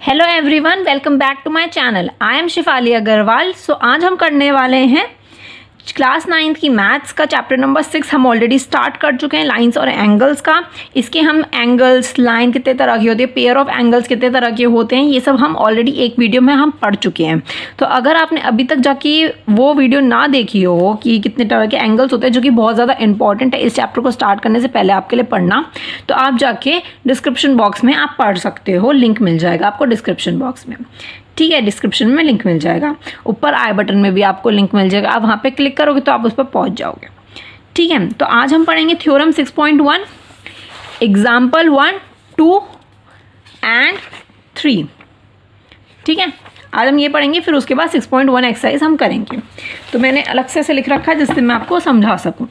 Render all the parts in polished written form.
Hello everyone, welcome back to my channel. I am Shifali Agarwal. आज हम करने वाले हैं क्लास 9th की मैथ्स का चैप्टर नंबर 6। हम ऑलरेडी स्टार्ट कर चुके हैं लाइंस और एंगल्स का। इसके हम एंगल्स, लाइन कितने तरह की होती है, पेयर ऑफ एंगल्स कितने तरह के होते हैं, ये सब हम ऑलरेडी एक वीडियो में हम पढ़ चुके हैं। तो अगर आपने अभी तक जाके वो वीडियो ना देखी हो कि कितने तरह के एंगल्स होते हैं, जो कि बहुत ज़्यादा इंपॉर्टेंट है इस चैप्टर को स्टार्ट करने से पहले आपके लिए पढ़ना, तो आप जाके डिस्क्रिप्शन बॉक्स में आप पढ़ सकते हो। लिंक मिल जाएगा आपको डिस्क्रिप्शन बॉक्स में, ठीक है। डिस्क्रिप्शन में लिंक मिल जाएगा, ऊपर आई बटन में भी आपको लिंक मिल जाएगा। आप वहाँ पे क्लिक करोगे तो आप उस पर पहुँच जाओगे, ठीक है। तो आज हम पढ़ेंगे थ्योरम 6.1, एग्जाम्पल 1, 2 एंड 3, ठीक है। आज हम ये पढ़ेंगे, फिर उसके बाद 6.1 एक्सरसाइज हम करेंगे। तो मैंने अलग से लिख रखा है जिससे मैं आपको समझा सकूँ,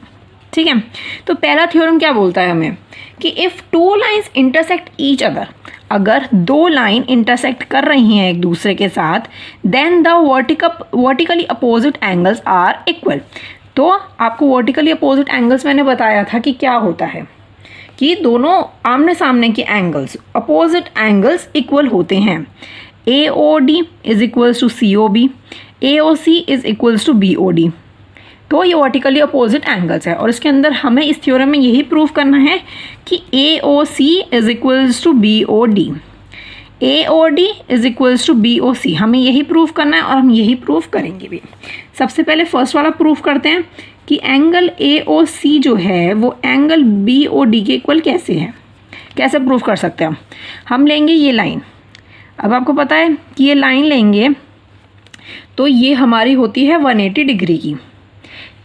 ठीक है। तो पहला थ्योरम क्या बोलता है हमें कि if two lines intersect each other, अगर दो लाइन इंटरसेक्ट कर रही हैं एक दूसरे के साथ, then the vertically opposite angles are equal. तो आपको वर्टिकली अपोजिट एंगल्स मैंने बताया था कि क्या होता है कि दोनों आमने सामने के एंगल्स, अपोजिट एंगल्स इक्वल होते हैं। AOD is equals to COB, AOC is equals to BOD। तो ये वर्टिकली अपोजिट एंगल्स है और इसके अंदर हमें इस थ्योरम में यही प्रूव करना है कि AOC is equals to BOD, AOD is equals to BOC। हमें यही प्रूव करना है और हम यही प्रूव करेंगे भी। सबसे पहले फर्स्ट वाला प्रूव करते हैं कि एंगल AOC जो है वो एंगल BOD के इक्वल कैसे है, कैसे प्रूव कर सकते हैं हम लेंगे ये लाइन। अब आपको पता है कि ये लाइन लेंगे तो ये हमारी होती है 180 डिग्री की,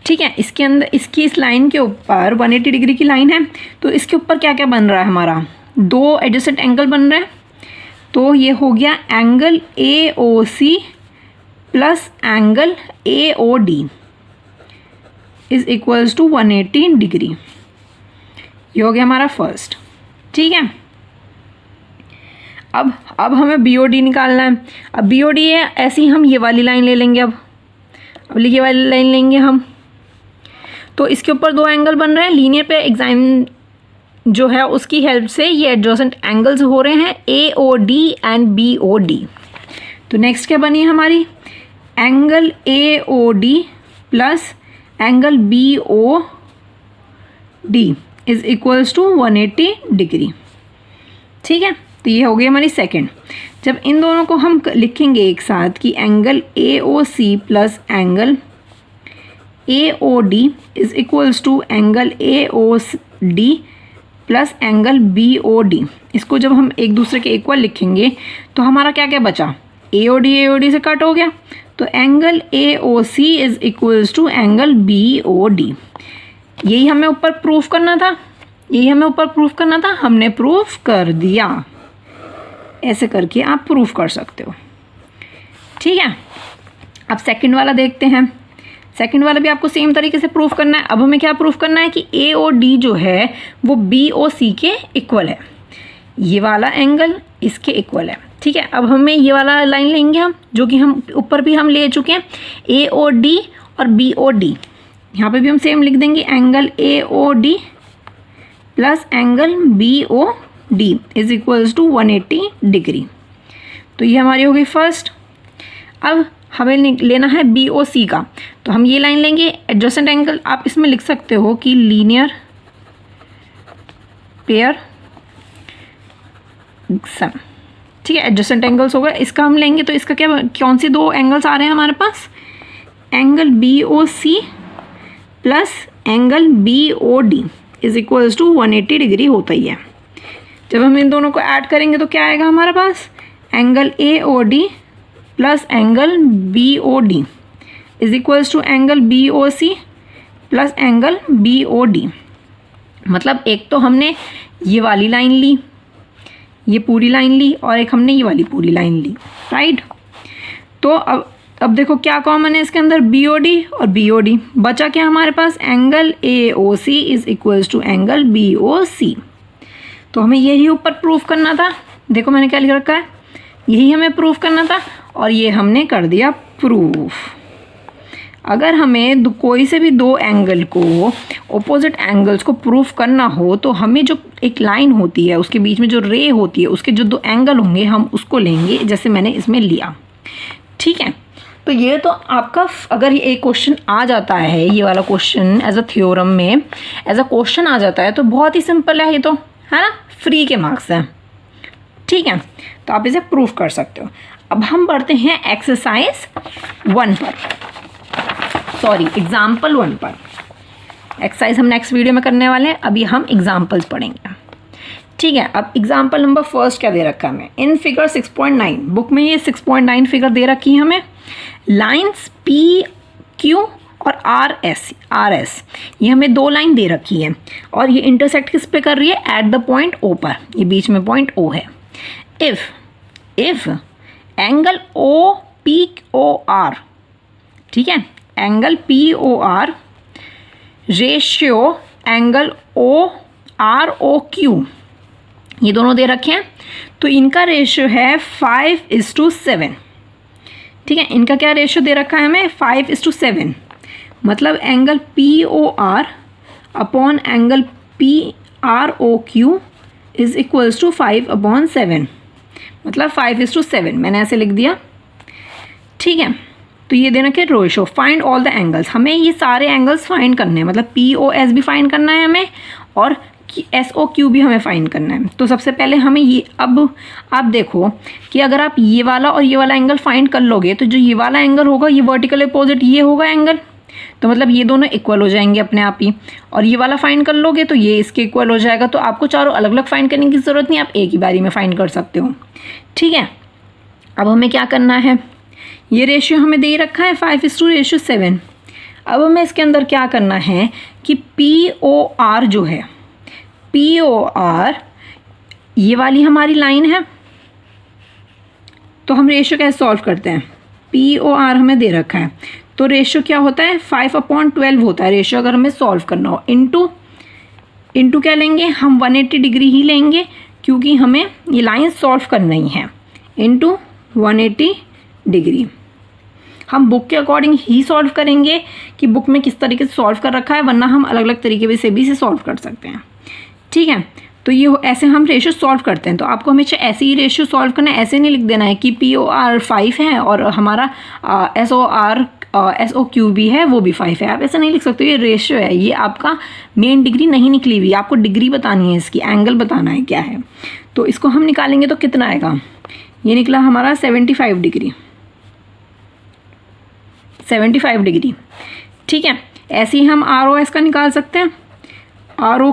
ठीक है। इसके अंदर इस लाइन के ऊपर 180 डिग्री की लाइन है, तो इसके ऊपर क्या क्या बन रहा है हमारा, दो एडजेसेंट एंगल बन रहे हैं। तो ये हो गया angle AOC plus angle AOD is equals to 180 degree. ये हो गया हमारा फर्स्ट, ठीक है। अब हमें BOD निकालना है। अब BOD है ऐसी, हम ये वाली लाइन ले लेंगे। अब ये वाली लाइन लेंगे हम, तो इसके ऊपर दो एंगल बन रहे हैं। लीनियर पे एग्जाम जो है उसकी हेल्प से ये एडजेसेंट एंगल्स हो रहे हैं AOD एंड BOD। तो नेक्स्ट क्या बनी हमारी, angle AOD plus angle BOD is equals to 180 degree, ठीक है। तो ये हो गई हमारी सेकंड। जब इन दोनों को हम लिखेंगे एक साथ कि angle AOC plus angle AOD is equals to angle AOD plus angle BOD, इसको जब हम एक दूसरे के इक्वल लिखेंगे तो हमारा क्या क्या बचा, AOD से कट हो गया, तो angle AOC is equals to angle BOD। यही हमें ऊपर प्रूफ करना था, हमने प्रूफ कर दिया। ऐसे करके आप प्रूफ कर सकते हो, ठीक है। अब सेकंड वाला देखते हैं। सेकंड वाला भी आपको सेम तरीके से प्रूफ करना है। अब हमें क्या प्रूफ करना है कि AOD जो है वो BOC के इक्वल है, ये वाला एंगल इसके इक्वल है, ठीक है। अब हमें ये वाला लाइन लेंगे हम, जो कि हम ऊपर भी हम ले चुके हैं, AOD और BOD। यहाँ पे भी हम सेम लिख देंगे, angle AOD plus angle BOD is equals to 180 degree. तो ये हमारी हो गई फर्स्ट। अब हमें लेना है BOC का, तो हम ये लाइन लेंगे, एडजेसेंट एंगल आप इसमें लिख सकते हो कि लीनियर पेयर सम, ठीक है। एडजेसेंट एंगल्स होगा, इसका हम लेंगे तो इसका क्या, कौन सी दो एंगल्स आ रहे हैं हमारे पास, angle BOC plus angle BOD is equals to 180 degree होता ही है। जब हम इन दोनों को ऐड करेंगे तो क्या आएगा हमारे पास, angle AOD plus angle BOD is equals to angle BOC plus angle BOD। मतलब एक तो हमने ये वाली लाइन ली, ये पूरी लाइन ली, और एक हमने ये वाली पूरी लाइन ली, राइट। तो अब देखो क्या कॉमन है इसके अंदर, BOD और BOD। बचा क्या हमारे पास, angle AOC is equals to angle BOC। तो हमें यही ऊपर प्रूफ करना था। देखो मैंने क्या लिख रखा है, यही हमें प्रूफ करना था और ये हमने कर दिया प्रूफ। अगर हमें कोई से भी दो एंगल को, ऑपोजिट एंगल्स को प्रूफ करना हो तो हमें जो एक लाइन होती है उसके बीच में जो रे होती है उसके जो दो एंगल होंगे हम उसको लेंगे, जैसे मैंने इसमें लिया। ठीक है, तो ये तो आपका अगर ये एक क्वेश्चन आ जाता है, ये वाला क्वेश्चन एज अ थ्योरम में एज अ क्वेश्चन आ जाता है तो बहुत ही सिंपल है, ये तो है ना, फ्री के मार्क्स हैं। ठीक है, तो आप इसे प्रूफ कर सकते हो। अब हम बढ़ते हैं एक्सरसाइज 1 पर, सॉरी एग्जाम्पल 1 पर। एक्सरसाइज हम नेक्स्ट वीडियो में करने वाले हैं, अभी हम एग्जाम्पल्स पढ़ेंगे। ठीक है, अब एग्जाम्पल नंबर फर्स्ट क्या दे रखा है हमें, इन फिगर 6.9, बुक में ये 6.9 फिगर दे रखी है हमें। लाइन्स पी क्यू और आर एस ये हमें दो लाइन दे रखी है और ये इंटरसेक्ट किस पे कर रही है, एट द पॉइंट ओ पर, ये बीच में पॉइंट ओ है। If angle O P O R, ठीक है, angle P O R ratio angle O R O Q, ये दोनों दे रखे हैं, तो इनका रेशियो है 5:7। ठीक है, इनका क्या रेशियो दे रखा है हमें, 5:7। मतलब angle P O R upon angle P R O Q is equals to 5/7, मतलब 5:7 मैंने ऐसे लिख दिया। ठीक है, तो ये देना कि ratio, find all the angles, हमें ये सारे एंगल्स फाइंड करने हैं, मतलब पी ओ एस भी फाइंड करना है हमें और एस ओ क्यू भी हमें फाइंड करना है। तो सबसे पहले हमें ये, अब आप देखो कि अगर आप ये वाला और ये वाला एंगल फाइंड कर लोगे तो जो ये वाला एंगल होगा ये वर्टिकल अपोजिट ये होगा एंगल, तो मतलब ये दोनों इक्वल हो जाएंगे अपने आप ही। और ये वाला फाइंड कर लोगे तो ये इसके इक्वल हो जाएगा। तो आपको चारों अलग अलग फाइंड करने की ज़रूरत नहीं, आप एक ही बारी में फाइंड कर सकते हो। ठीक है, अब हमें क्या करना है, ये रेशियो हमें दे रखा है 5:7। अब हमें इसके अंदर क्या करना है कि पी ओ आर जो है, पी ओ आर ये वाली हमारी लाइन है, तो हम रेशियो कैसे सॉल्व करते हैं, पी ओ आर हमें दे रखा है तो रेशियो क्या होता है 5/12 होता है रेशियो, अगर हमें सॉल्व करना हो। इंटू क्या लेंगे हम, 180 डिग्री ही लेंगे क्योंकि हमें ये लाइन सॉल्व करनी है, इंटू 180 डिग्री। हम बुक के अकॉर्डिंग ही सॉल्व करेंगे कि बुक में किस तरीके से सॉल्व कर रखा है, वरना हम अलग अलग तरीके से भी इसे सॉल्व कर सकते हैं। ठीक है, तो ये ऐसे हम रेशियो सॉल्व करते हैं। तो आपको हमेशा ऐसे ही रेशियो सॉल्व करना है, ऐसे नहीं लिख देना है कि पी ओ आर 5 है और हमारा एस ओ क्यू भी है वो भी 5 है, आप ऐसा नहीं लिख सकते। ये रेशियो है, ये आपका मेन डिग्री नहीं निकली हुई, आपको डिग्री बतानी है, इसकी एंगल बताना है क्या है। तो इसको हम निकालेंगे तो कितना आएगा, ये निकला हमारा 75 डिग्री, 75 डिग्री। ठीक है, ऐसे ही हम आर ओ एस का निकाल सकते हैं, आर ओ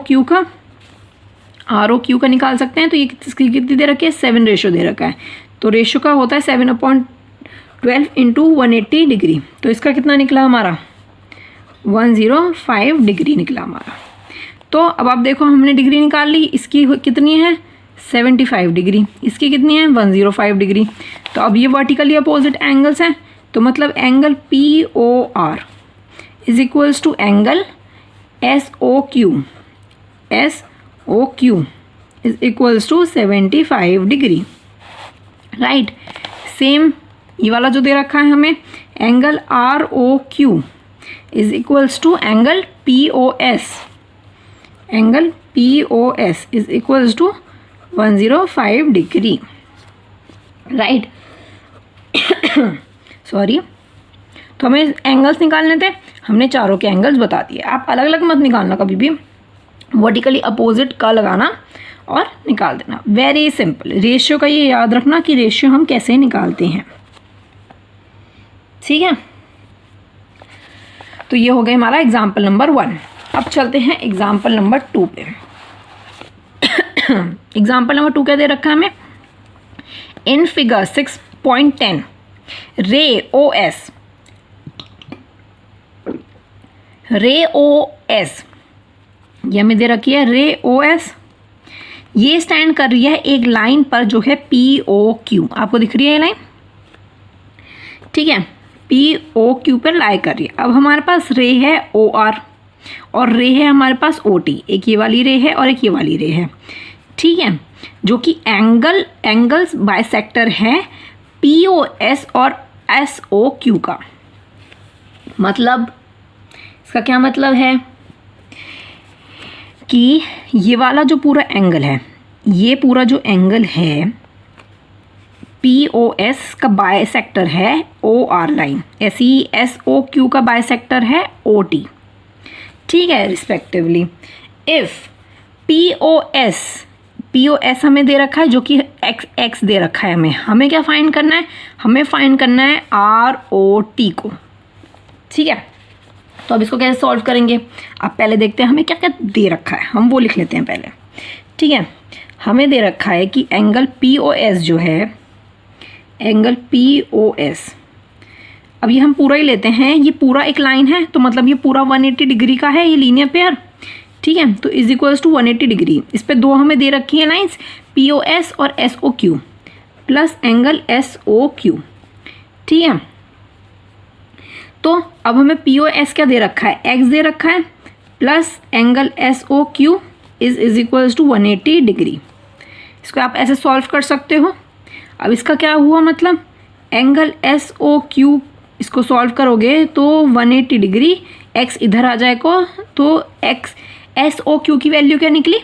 क्यू का निकाल सकते हैं। तो ये कितनी दे रखी है, 7 रेशियो दे रखा है, तो रेशियो का होता है 7/12 इंटू 180 डिग्री। तो इसका कितना निकला हमारा, 105 डिग्री निकला हमारा। तो अब आप देखो हमने डिग्री निकाल ली, इसकी कितनी है 75 डिग्री, इसकी कितनी है 105 डिग्री। तो अब ये वर्टिकली अपोजिट एंगल्स हैं, तो मतलब angle P O R is equals to angle S O Q is equals to 75 degree, right. Same ये वाला जो दे रखा है हमें, angle R O Q is equals to angle P O S is equals to 105 degree, right. Sorry, तो हमें angles निकालने थे, हमने चारों के एंगल्स बता दिए। आप अलग अलग मत निकालना, कभी भी वर्टिकली अपोजिट का लगाना और निकाल देना, वेरी सिंपल। रेशियो का ये याद रखना कि रेशियो हम कैसे निकालते हैं, ठीक है। तो ये हो गया हमारा एग्जाम्पल नंबर 1। अब चलते हैं एग्जाम्पल नंबर 2 पे। एग्जाम्पल नंबर 2 क्या दे रखा है हमें, इन फिगर 6.10 रे ओ एस ये हमें दे रखी है, रे ओ एस ये स्टैंड कर रही है एक लाइन पर जो है पी ओ क्यू, आपको दिख रही है ये लाइन, ठीक है, पी ओ क्यू पर लाई कर रही है। अब हमारे पास रे है ओ आर और रे है हमारे पास ओ टी, एक ये वाली रे है और एक ये वाली रे है, ठीक है, जो कि एंगल्स बाइसेक्टर है पी ओ एस और एस ओ क्यू का, मतलब इसका क्या मतलब है कि ये वाला जो पूरा एंगल है, ये पूरा जो एंगल है POS का बायसेक्टर है OR लाइन, SESOQ का बायसेक्टर है OT, ठीक है, रिस्पेक्टिवली। इफ़ POS हमें दे रखा है जो कि x दे रखा है, हमें क्या फाइंड करना है, हमें फाइंड करना है ROT को, ठीक है। तो अब इसको कैसे सॉल्व करेंगे, अब पहले देखते हैं हमें क्या क्या दे रखा है, हम वो लिख लेते हैं पहले, ठीक है। हमें दे रखा है कि एंगल POS जो है, एंगल POS, अब ये हम पूरा ही लेते हैं, ये पूरा एक लाइन है तो मतलब ये पूरा 180 डिग्री का है, ये लीनियर पेयर, ठीक है। तो इज इक्वल्स टू 180 डिग्री, इस पे दो हमें दे रखी है लाइंस POS और SOQ प्लस एंगल SOQ, ठीक है। तो अब हमें POS क्या दे रखा है, x दे रखा है, plus angle SOQ is equals to 180 degree. इसको आप ऐसे सॉल्व कर सकते हो। अब इसका क्या हुआ, मतलब एंगल SOQ इसको सॉल्व करोगे तो 180 डिग्री, x इधर आ जाएगा तो SOQ की वैल्यू क्या निकली,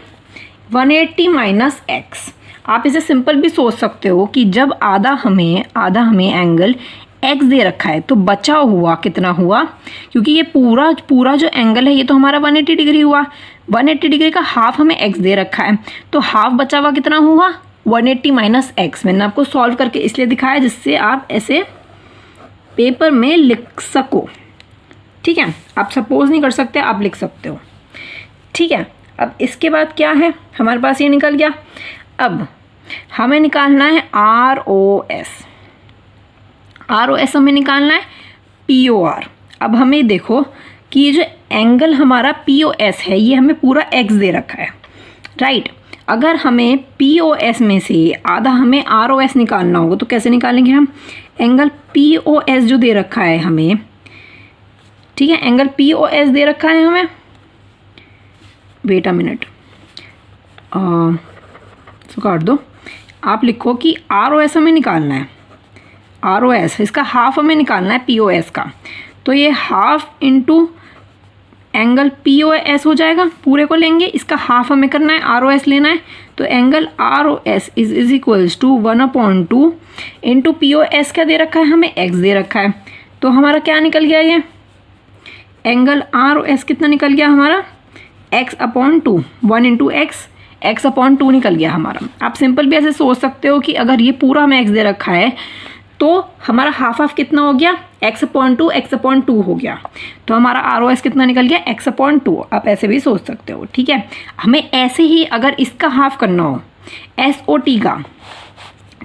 180 माइनस x। आप इसे सिंपल भी सोच सकते हो कि जब आधा हमें एंगल x दे रखा है तो बचा हुआ कितना हुआ, क्योंकि ये पूरा जो एंगल है ये तो हमारा 180 डिग्री हुआ, 180 डिग्री का हाफ हमें x दे रखा है, तो हाफ बचा हुआ कितना हुआ, 180 माइनस x। मैंने आपको सॉल्व करके इसलिए दिखाया जिससे आप ऐसे पेपर में लिख सको, ठीक है। आप सपोज नहीं कर सकते, आप लिख सकते हो, ठीक है। अब इसके बाद क्या है, हमारे पास ये निकल गया। अब हमें निकालना है ROS हमें निकालना है POR। अब हमें देखो कि ये जो एंगल हमारा POS है ये हमें पूरा x दे रखा है, राइट। अगर हमें POS में से आधा हमें ROS निकालना होगा तो कैसे निकालेंगे हम, एंगल POS जो दे रखा है हमें, ठीक है, एंगल POS दे रखा है हमें, वेट अ मिनट, इसको काट दो, आप लिखो कि ROS हमें निकालना है, ROS इसका हाफ हमें निकालना है POS का, तो ये हाफ इंटू एंगल POS हो जाएगा, पूरे को लेंगे, इसका हाफ हमें करना है, ROS लेना है, तो angle ROS is equals to 1/2 into POS क्या दे रखा है हमें, x दे रखा है, तो हमारा क्या निकल गया, ये एंगल ROS कितना निकल गया हमारा, x/2, 1 इंटू x/2 निकल गया हमारा। आप सिंपल भी ऐसे सोच सकते हो कि अगर ये पूरा हमें x दे रखा है तो हमारा हाफ कितना हो गया, x/2 हो गया, तो हमारा ROS कितना निकल गया, x/2। आप ऐसे भी सोच सकते हो, ठीक है। हमें ऐसे ही अगर इसका हाफ करना हो SOT का,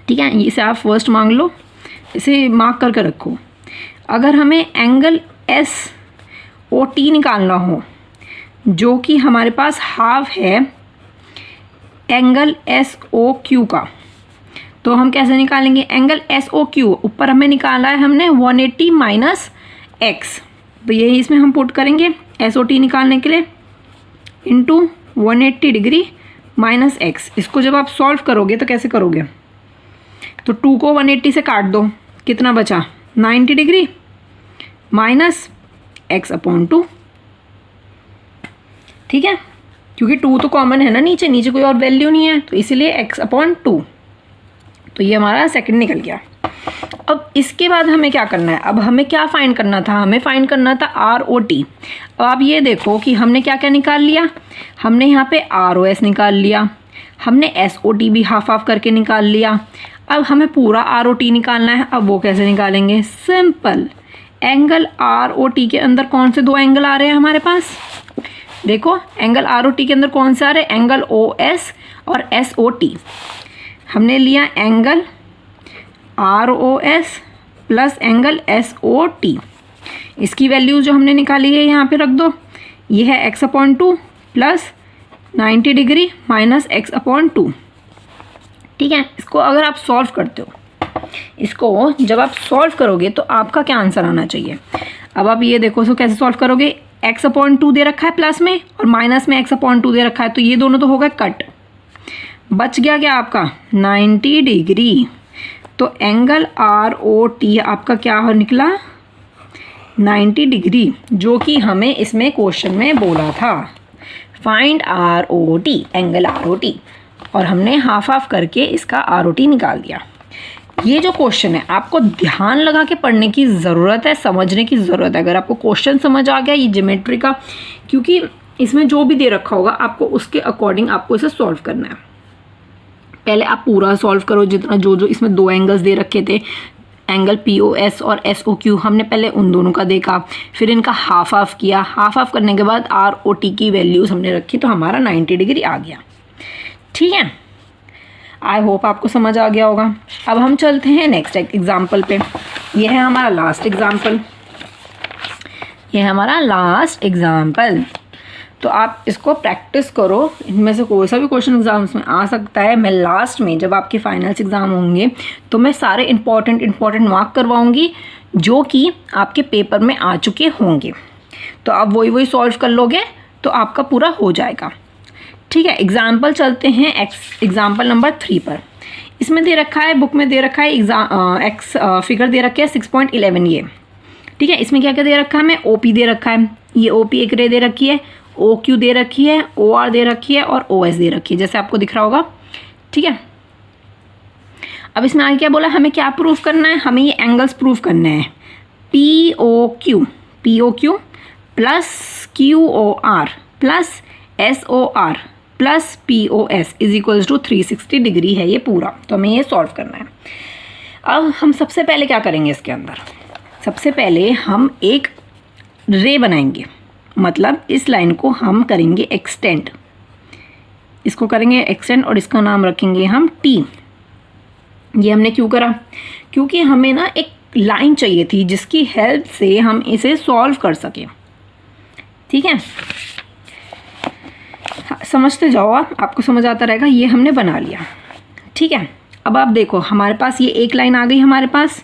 ठीक है, इसे आप फर्स्ट मांग लो, इसे मार्क करके रखो। अगर हमें एंगल SOT निकालना हो जो कि हमारे पास हाफ है एंगल SOQ का, तो हम कैसे निकालेंगे, एंगल SOQ ऊपर हमें निकाला है हमने 180 माइनस x, तो यही इसमें हम पुट करेंगे SOT निकालने के लिए, इंटू 180 डिग्री माइनस x। इसको जब आप सॉल्व करोगे तो कैसे करोगे, तो 2 को 180 से काट दो, कितना बचा 90 डिग्री माइनस x/2, ठीक है, क्योंकि 2 तो कॉमन है ना, नीचे कोई और वैल्यू नहीं है, तो इसीलिए x/2, तो ये हमारा सेकंड निकल गया। अब इसके बाद हमें क्या करना है, अब हमें क्या फाइंड करना था, हमें फाइंड करना था ROT। अब आप ये देखो कि हमने क्या क्या निकाल लिया, हमने यहाँ पे ROS निकाल लिया, हमने SOT भी हाफ करके निकाल लिया, अब हमें पूरा ROT निकालना है। अब वो कैसे निकालेंगे, सिंपल, एंगल ROT के अंदर कौन से दो एंगल आ रहे हैं हमारे पास, देखो एंगल ROT के अंदर कौन से आ रहे हैं, एंगल OS और SOT। हमने लिया angle ROS plus angle SOT, इसकी वैल्यू जो हमने निकाली है यहाँ पे रख दो, ये है x/2 plus 90 degree minus x/2, ठीक है। इसको अगर आप सॉल्व करते हो, इसको जब आप सॉल्व करोगे तो आपका क्या आंसर आना चाहिए। अब आप ये देखो, इसको कैसे सॉल्व करोगे, x/2 दे रखा है प्लस में और माइनस में x/2 दे रखा है, तो ये दोनों तो हो गए कट, बच गया क्या आपका 90 डिग्री, तो एंगल ROT आपका क्या निकला, 90 डिग्री, जो कि हमें इसमें क्वेश्चन में बोला था फाइंड ROT, एंगल ROT, और हमने हाफ हाफ करके इसका ROT निकाल दिया। ये जो क्वेश्चन है आपको ध्यान लगा के पढ़ने की ज़रूरत है, समझने की ज़रूरत है। अगर आपको क्वेश्चन समझ आ गया ये ज्योमेट्री का, क्योंकि इसमें जो भी दे रखा होगा आपको उसके अकॉर्डिंग आपको इसे सॉल्व करना है। पहले आप पूरा सॉल्व करो, जितना जो इसमें दो एंगल्स दे रखे थे, एंगल POS और SOQ, हमने पहले उन दोनों का देखा, फिर इनका हाफ हाफ किया। हाफ हाफ करने के बाद ROT की वैल्यूज़ हमने रखी, तो हमारा 90 डिग्री आ गया। ठीक है, आई होप आपको समझ आ गया होगा। अब हम चलते हैं नेक्स्ट एग्जाम्पल पे। ये है हमारा लास्ट एग्जाम्पल, ये है हमारा लास्ट एग्जाम्पल। तो आप इसको प्रैक्टिस करो, इनमें से कोई सा भी क्वेश्चन एग्जाम्स में आ सकता है। मैं लास्ट में जब आपके फाइनल्स एग्ज़ाम होंगे तो मैं सारे इंपॉर्टेंट मार्क करवाऊंगी जो कि आपके पेपर में आ चुके होंगे। तो आप वही सॉल्व कर लोगे तो आपका पूरा हो जाएगा। ठीक है, एग्जाम्पल चलते हैं एग्जाम्पल नंबर 3 पर। इसमें दे रखा है, बुक में दे रखा है फिगर दे रखे है 6.11 ये। ठीक है, इसमें क्या क्या दे रखा है, हमें OP दे रखा है, ये OP एक रे दे रखी है, OQ दे रखी है, OR दे रखी है और OS दे रखी है, जैसे आपको दिख रहा होगा। ठीक है, अब इसमें आगे क्या बोला, हमें क्या प्रूफ करना है, हमें ये एंगल्स प्रूफ करने हैं। POQ plus QOR plus SOR plus POS is equals to 360 degree है ये पूरा। तो हमें ये सॉल्व करना है। अब हम सबसे पहले क्या करेंगे, इसके अंदर सबसे पहले हम एक रे बनाएंगे, मतलब इस लाइन को हम करेंगे एक्सटेंड, इसको करेंगे एक्सटेंड और इसका नाम रखेंगे हम T। ये हमने क्यों करा, क्योंकि हमें ना एक लाइन चाहिए थी जिसकी हेल्प से हम इसे सॉल्व कर सकें। ठीक है, समझते जाओ आप, आपको समझ आता रहेगा। ये हमने बना लिया। ठीक है, अब आप देखो हमारे पास ये एक लाइन आ गई, हमारे पास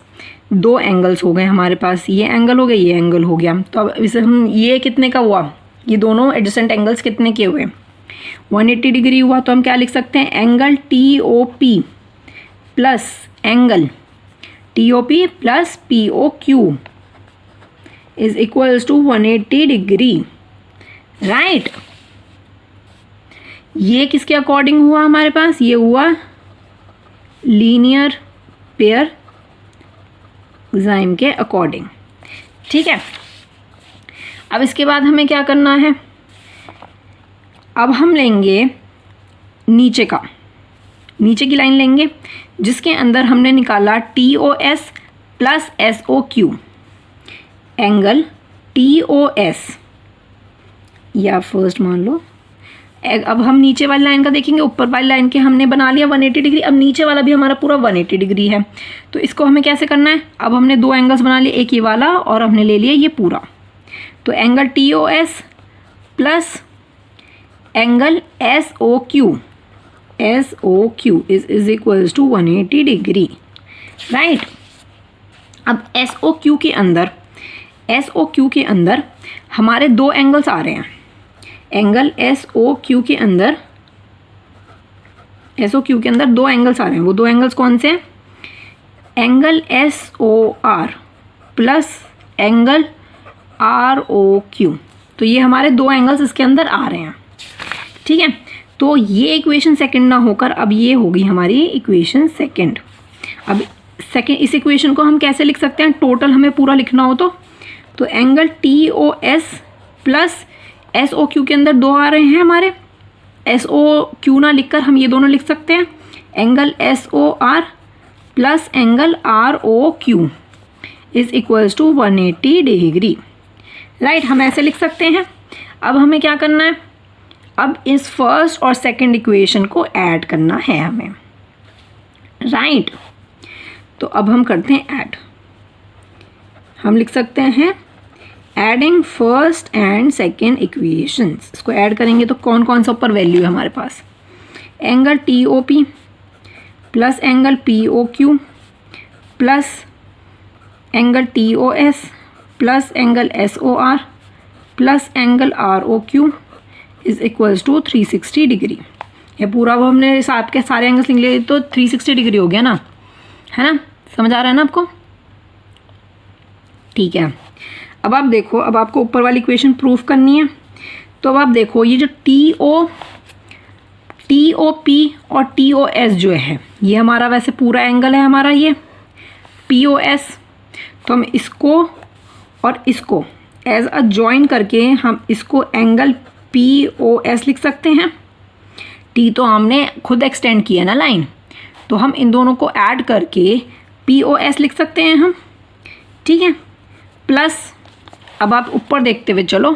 दो एंगल्स हो गए, हमारे पास ये एंगल हो गया, ये एंगल हो गया। तो अब इसे हम, ये कितने का हुआ, ये दोनों एडजेसेंट एंगल्स कितने के हुए, 180 डिग्री हुआ। तो हम क्या लिख सकते हैं, angle TOP plus angle TOP plus POQ is equals to 180 degree, right. ये किसके अकॉर्डिंग हुआ हमारे पास, ये हुआ लीनियर पेयर एग्जाम के अकॉर्डिंग। ठीक है, अब इसके बाद हमें क्या करना है, अब हम लेंगे नीचे की लाइन लेंगे जिसके अंदर हमने निकाला TOS plus SOQ, angle TOS, या फर्स्ट मान लो। अब हम नीचे वाली लाइन का देखेंगे, ऊपर वाली लाइन के हमने बना लिया 180 डिग्री, अब नीचे वाला भी हमारा पूरा 180 डिग्री है। तो इसको हमें कैसे करना है, अब हमने दो एंगल्स बना लिए, एक ये वाला और हमने ले लिया ये पूरा। तो angle TOS plus angle SOQ is equals to 180 degree, right. अब SOQ के अंदर हमारे दो एंगल्स आ रहे हैं। एंगल SOQ के अंदर दो एंगल्स आ रहे हैं। वो दो एंगल्स कौन से हैं, angle SOR plus angle ROQ। तो ये हमारे दो एंगल्स इसके अंदर आ रहे हैं। ठीक है, तो ये इक्वेशन सेकंड ना होकर अब ये होगी हमारी इक्वेशन सेकंड। अब इस इक्वेशन को हम कैसे लिख सकते हैं, टोटल हमें पूरा लिखना हो तो एंगल TOS प्लस SOQ के अंदर दो आ रहे हैं हमारे, SOQ ना लिखकर हम ये दोनों लिख सकते हैं, angle SOR plus angle ROQ is equals to 180 degree, right. हम ऐसे लिख सकते हैं। अब हमें क्या करना है, अब इस फर्स्ट और सेकंड इक्वेशन को ऐड करना है हमें, राइट। तो अब हम करते हैं ऐड। हम लिख सकते हैं adding first and second equations. इसको ऐड करेंगे तो कौन कौन सा ऊपर वैल्यू है हमारे पास, angle TOP plus angle POQ plus angle TOS plus angle SOR plus angle ROQ is equals to 360 degree. ये पूरा वो हमने हिसाब के सारे एंगल्स लिख लिए तो 360 डिग्री हो गया ना, है ना, समझ आ रहा है ना आपको। ठीक है, अब आप देखो, अब आपको ऊपर वाली इक्वेशन प्रूफ करनी है। तो अब आप देखो ये जो TOP और TOS जो है, ये हमारा वैसे पूरा एंगल है हमारा ये POS। तो हम इसको और इसको एज अ जॉइन करके हम इसको एंगल POS लिख सकते हैं। T तो हमने खुद एक्सटेंड किया ना लाइन, तो हम इन दोनों को ऐड करके POS लिख सकते हैं हम, ठीक है। प्लस अब आप ऊपर देखते हुए चलो,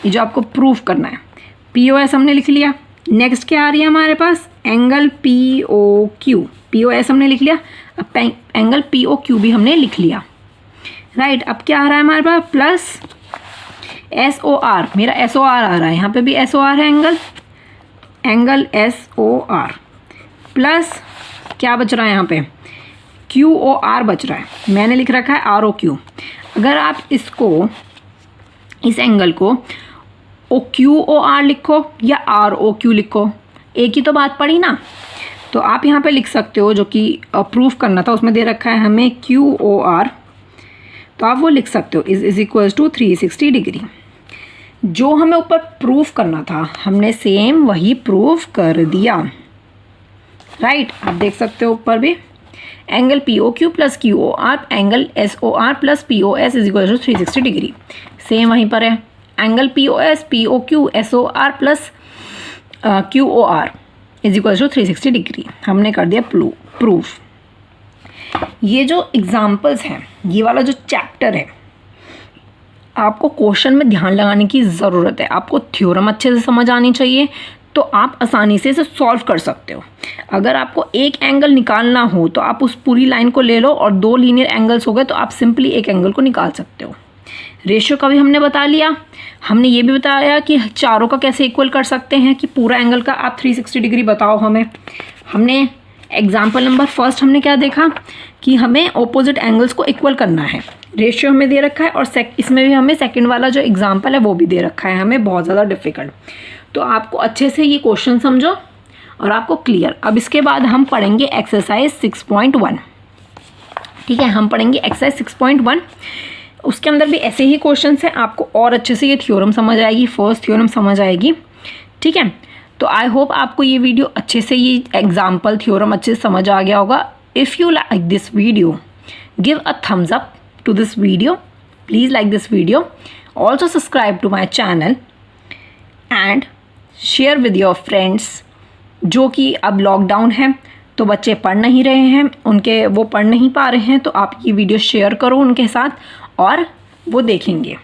ये जो आपको प्रूफ करना है, POS हमने लिख लिया। नेक्स्ट क्या आ रही है हमारे पास, एंगल POQ। POS हमने लिख लिया, अब एंगल POQ भी हमने लिख लिया, राइट। अब क्या आ रहा है हमारे पास, प्लस SOR, मेरा SOR आ रहा है, यहाँ पे भी SOR है एंगल SOR, प्लस क्या बच रहा है यहाँ पे, QOR बच रहा है, मैंने लिख रखा है ROQ। अगर आप इसको, इस एंगल को QOR लिखो या ROQ लिखो, एक ही तो बात पड़ी ना। तो आप यहाँ पे लिख सकते हो, जो कि प्रूफ करना था उसमें दे रखा है हमें QOR, तो आप वो लिख सकते हो इज इक्वल्स टू 360 डिग्री। जो हमें ऊपर प्रूफ करना था हमने सेम वही प्रूफ कर दिया, राइट। आप देख सकते हो ऊपर भी angle POQ plus QOR angle SOR plus POS is equal to 360 degree, same वहीं पर है। Angle POS POQ SOR plus QOR is equal to 360 degree, हमने कर दिया प्रूफ। ये जो एग्जाम्पल्स हैं, ये वाला जो चैप्टर है, आपको क्वेश्चन में ध्यान लगाने की ज़रूरत है। आपको थ्योरम अच्छे से समझ आनी चाहिए, तो आप आसानी से इसे सॉल्व कर सकते हो। अगर आपको एक एंगल निकालना हो तो आप उस पूरी लाइन को ले लो, और दो लीनियर एंगल्स हो गए तो आप सिंपली एक एंगल को निकाल सकते हो। रेशियो का भी हमने बता लिया, हमने ये भी बताया कि चारों का कैसे इक्वल कर सकते हैं, कि पूरा एंगल का आप 360 डिग्री बताओ हमें। हमने एग्जाम्पल नंबर फर्स्ट हमने क्या देखा कि हमें ऑपोजिट एंगल्स को इक्वल करना है, रेशियो हमें दे रखा है, और इसमें भी हमें सेकंड वाला जो एग्जाम्पल है वो भी दे रखा है हमें, बहुत ज़्यादा डिफिकल्ट। तो आपको अच्छे से ये क्वेश्चन समझो और आपको क्लियर। अब इसके बाद हम पढ़ेंगे एक्सरसाइज 6.1, ठीक है। हम पढ़ेंगे एक्सरसाइज 6.1, उसके अंदर भी ऐसे ही क्वेश्चन हैं, आपको और अच्छे से ये थ्योरम समझ आएगी, फर्स्ट थ्योरम समझ आएगी, ठीक है। तो आई होप आपको ये वीडियो अच्छे से, ये एग्जाम्पल थ्योरम अच्छे से समझ आ गया होगा। If you like this video, give a thumbs up to this video, please like this video, also subscribe to my channel and share with your friends। जो कि अब लॉकडाउन है तो बच्चे पढ़ नहीं रहे हैं, उनके वो पढ़ नहीं पा रहे हैं, तो आप ये वीडियो शेयर करो उनके साथ, और वो देखेंगे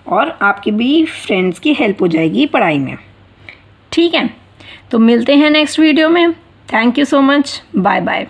और आपके भी फ्रेंड्स की हेल्प हो जाएगी पढ़ाई में, ठीक है। तो मिलते हैं नेक्स्ट वीडियो में। Thank you so much, bye bye.